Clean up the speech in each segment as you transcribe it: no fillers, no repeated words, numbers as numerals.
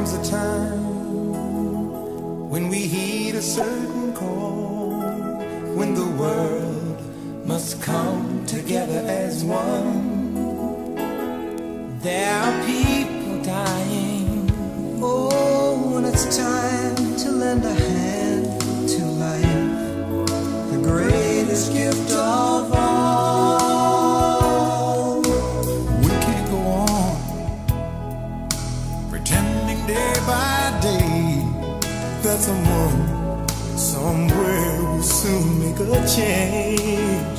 comes a time when we heed a certain call, when the world must come together as one. There are people dying. Oh, when it's time to lend a hand to life, the greatest gift of all. We can't go on pretending day by day that someone somewhere will soon make a change.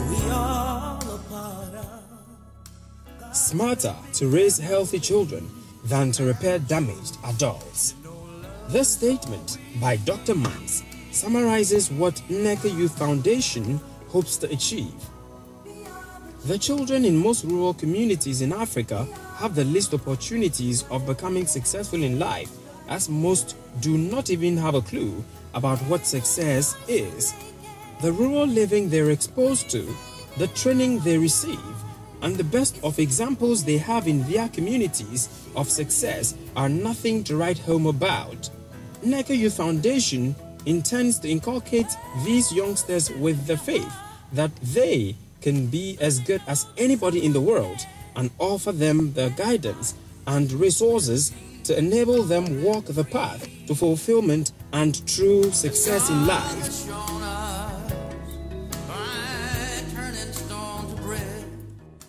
We all a part of. Smarter to raise healthy children than to repair damaged adults. This statement by Dr. Mans summarizes what Nneka Youth Foundation hopes to achieve. The children in most rural communities in Africa have the least opportunities of becoming successful in life, as most do not even have a clue about what success is. The rural living they're exposed to, the training they receive, and the best of examples they have in their communities of success are nothing to write home about. Nneka Youth Foundation intends to inculcate these youngsters with the faith that they can be as good as anybody in the world and offer them the guidance and resources to enable them walk the path to fulfillment and true success in life.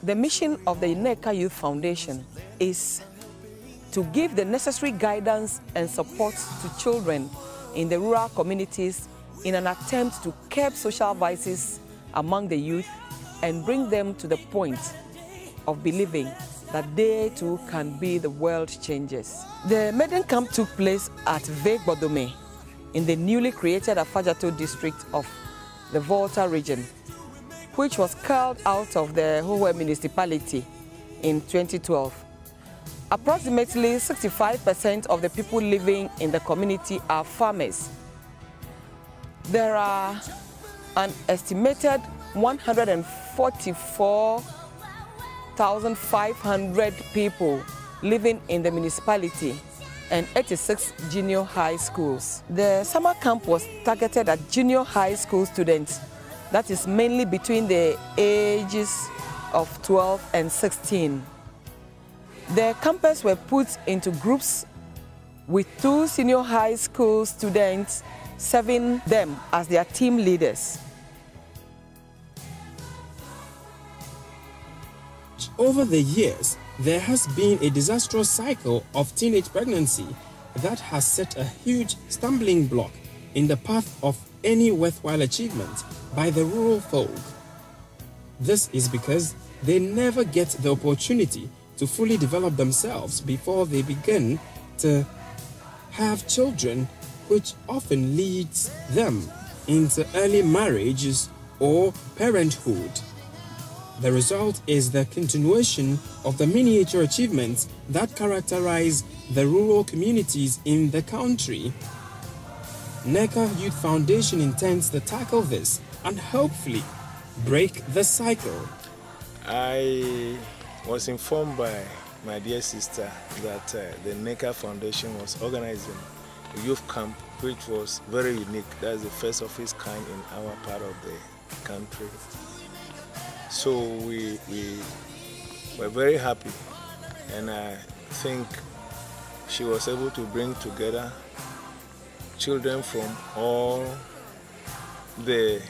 The mission of the Nneka Youth Foundation is to give the necessary guidance and support to children in the rural communities in an attempt to curb social vices among the youth and bring them to the point of believing that they too can be the world changers. The maiden camp took place at Vegbodome in the newly created Afajato district of the Volta region, which was carved out of the Howe municipality in 2012. Approximately 65% of the people living in the community are farmers. There are an estimated 144,500 people living in the municipality and 86 junior high schools. The summer camp was targeted at junior high school students, that is mainly between the ages of 12 and 16. The campers were put into groups with 2 senior high school students serving them as their team leaders. Over the years, there has been a disastrous cycle of teenage pregnancy that has set a huge stumbling block in the path of any worthwhile achievement by the rural folk. This is because they never get the opportunity to fully develop themselves before they begin to have children, which often leads them into early marriages or parenthood. The result is the continuation of the miniature achievements that characterize the rural communities in the country. Nneka Youth Foundation intends to tackle this and hopefully break the cycle. I was informed by my dear sister that the Nneka Foundation was organizing a youth camp which was very unique. That's the first of its kind in our part of the country. So we were very happy, and I think she was able to bring together children from all the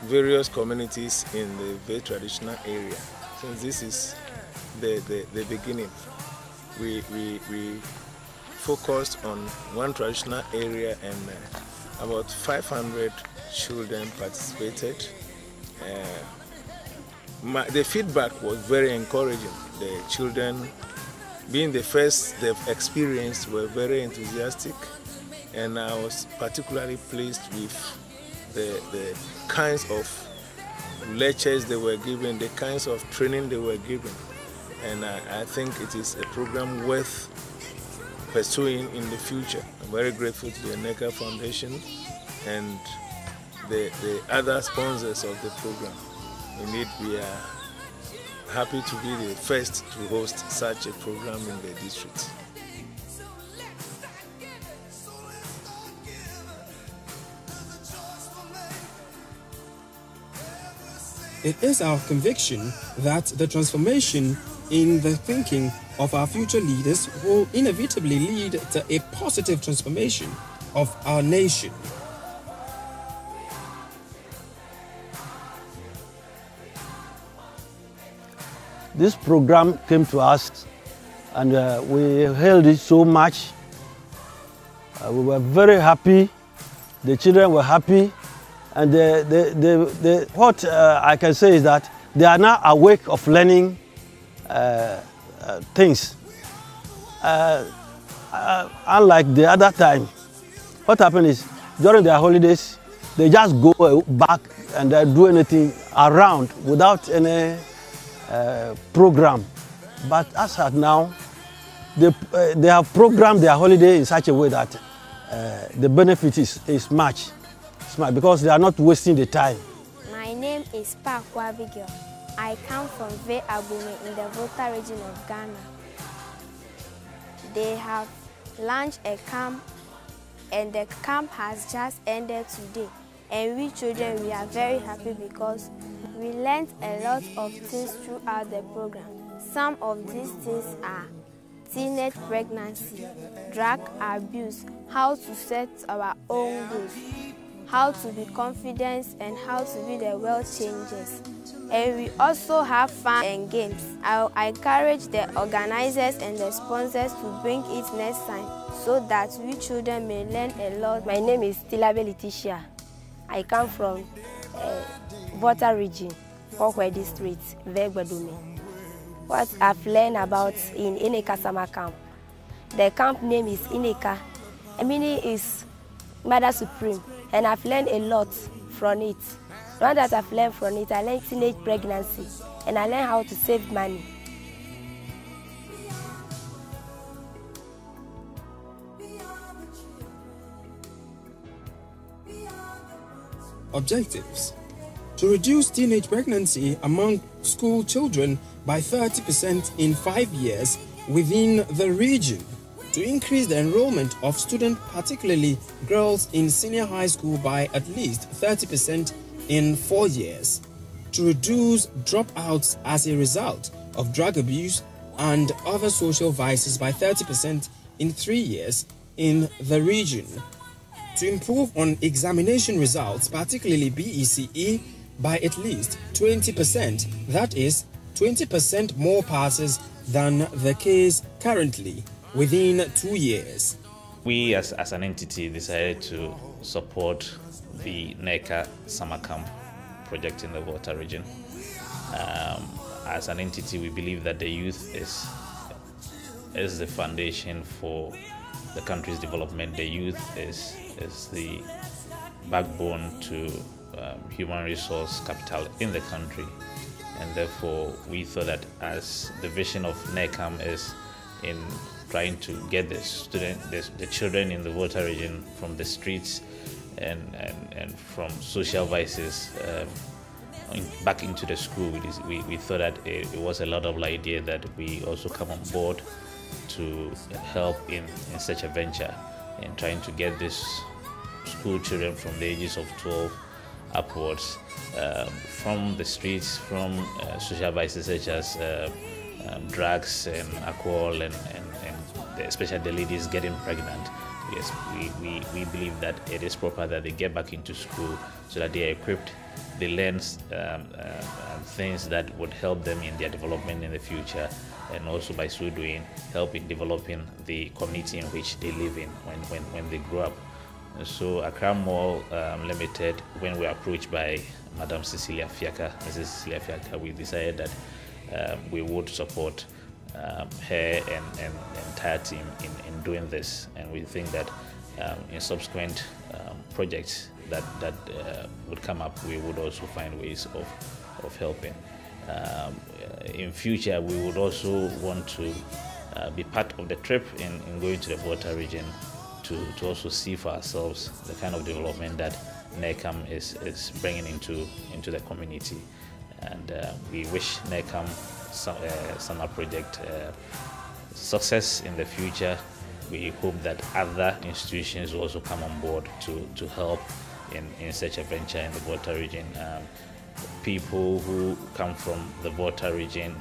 various communities in the very traditional area. Since this is the beginning, we focused on one traditional area, and about 500 children participated. The feedback was very encouraging. The children, being the first they've experienced, were very enthusiastic, and I was particularly pleased with the kinds of lectures they were given, the kinds of training they were given, and I think it is a program worth pursuing in the future. I'm very grateful to the Nneka Foundation and the other sponsors of the program. Indeed, we are happy to be the first to host such a program in the district. It is our conviction that the transformation in the thinking of our future leaders will inevitably lead to a positive transformation of our nation. This program came to us and we held it so much. We were very happy. The children were happy. And what I can say is that they are now awake of learning things. Unlike the other time, what happened is during their holidays, they just go back and do anything around without any program. But as at now, they have programmed their holiday in such a way that the benefit is much. Because they are not wasting the time. My name is Pakwa Abigail. I come from Ve Abume in the Volta region of Ghana. They have launched a camp and the camp has just ended today. And we children, we are very happy because we learned a lot of things throughout the program. Some of these things are teenage pregnancy, drug abuse, how to set our own goals, how to be confident and how to be the world changers. And we also have fun and games. I encourage the organizers and the sponsors to bring it next time so that we children may learn a lot. My name is Tilabe Letitia. I come from Volta region, Pohwe district, Vegbadume. What I've learned about in Nneka summer camp, the camp name is Nneka. Meaning is Mother Supreme. And I've learned a lot from it. One that I've learned from it, I learned teenage pregnancy, and I learned how to save money. Objectives: to reduce teenage pregnancy among school children by 30% in 5 years within the region. To increase the enrollment of students, particularly girls in senior high school, by at least 30% in 4 years. To reduce dropouts as a result of drug abuse and other social vices by 30% in 3 years in the region. To improve on examination results, particularly BECE, by at least 20%, that is 20% more passes than the case currently, within 2 years. We as an entity decided to support the Nneka summer camp project in the Volta region. As an entity, we believe that the youth is the foundation for the country's development. The youth is the backbone to human resource capital in the country, and therefore we thought that as the vision of Nneka is in trying to get the children in the Volta region from the streets and from social vices back into the school. We thought that it was a laudable idea that we also come on board to help in such a venture in trying to get these school children from the ages of 12 upwards from the streets, from social vices such as drugs and alcohol and especially the ladies getting pregnant. Yes, we believe that it is proper that they get back into school so that they are equipped, they learn things that would help them in their development in the future, and also by so doing help in developing the community in which they live in when they grow up. So Accra Mall Limited, when we were approached by Madam Cecilia Fiaka, Mrs. Cecilia Fiaka, we decided that we would support her and the entire team in doing this, and we think that in subsequent projects that would come up, we would also find ways of helping. In future, we would also want to be part of the trip in going to the Volta region to also see for ourselves the kind of development that Nneka is bringing into the community. And we wish Nneka summer project success in the future. We hope that other institutions will also come on board to help in such a venture in the Volta region. People who come from the Volta region,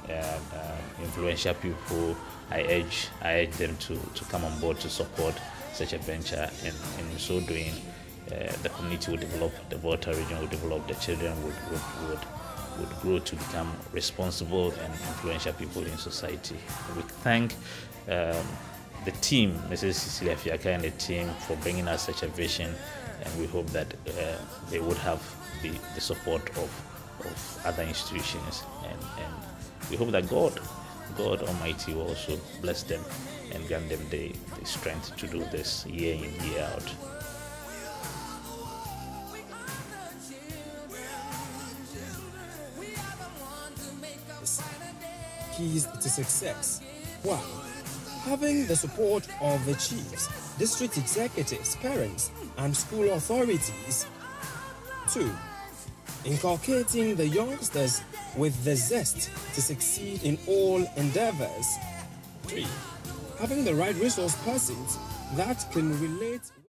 influential people, I urge them to come on board to support such a venture. And in so doing, the community will develop, the Volta region will develop, the children would grow to become responsible and influential people in society. We thank the team, Mrs. Cecilia Fiaka and the team, for bringing us such a vision, and we hope that they would have the support of other institutions, and we hope that God Almighty will also bless them and grant them the strength to do this year in, year out. Keys to success. 1. Having the support of the chiefs, district executives, parents, and school authorities. 2. Inculcating the youngsters with the zest to succeed in all endeavors. 3. Having the right resource persons that can relate